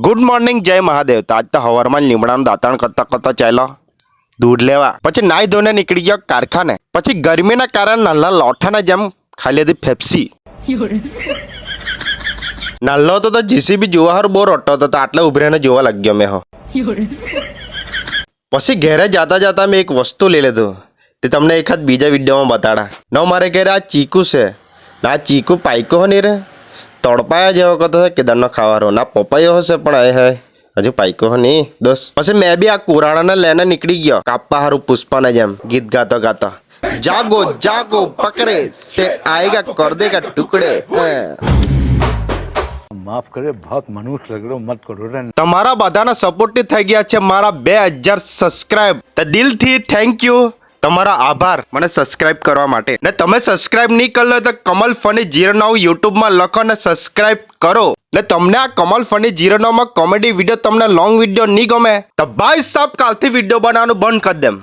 Good morning, જય મહાદેવ. તો આજ તો હવારમાં લીમડાનું દાંતણ કરતા ચાલ્યો દૂધ લેવા. પછી નાઈ ધોઈને નીકળી ગયો કારખાને. પછી ગરમીના કારણે નાના લોઠાના જેમ ખાઈ લીધી ફેપ્સી. નાલ્લો તો જીસીબી જોવા હારું બહુ રોટતો હતો, તો આટલે ઉભી રહીને જોવા લાગ્યો મેં હો. પછી ઘેરે જતા મેં એક વસ્તુ લઈ લીધું, તે તમને એકાદ બીજા વિડીયોમાં બતાડા. ન મારે ઘરે આ ચીકુ છે, ના ચીકુ પાઈકો હો નહીં રે, તડપાયા જેવો કતો છે કેદારનો ખાવાનો. ના પપાયો હશે પણ એ હે હજુ પાઈકો હો નહીં દોસ્ત. પછી મેં બી આ કુરાણાને લઈને નીકળી ગયો કાપવા હારું પુષ્પાને જેમ ગીત ગાતો જાગો જાગો પકડે से आएगा कर देगा टुकड़े. माफ करे, बहुत मनुष्य लग रहे हो, मत करो रे. તમારા બધાના સપોર્ટથી થઈ ગયા છે મારા 2000 સબસ્ક્રાઇબ. તો દિલથી થેન્ક યુ, તમારા આભાર મને સબસ્ક્રાઇબ કરવા માટે. ને તમે સબસ્ક્રાઇબ નહીં કરો તો કમલ ફની 09 યુટ્યુબમાં લખો ને સબસ્ક્રાઇબ કરો. ને તમને આ કમલ ફની 09 માં કોમેડી વિડીયો તમને લોંગ વિડીયો નહીં ગમે તો ભાઈ સાહેબ કાલથી વિડીયો બનાવવાનું બંધ કરી દેમ.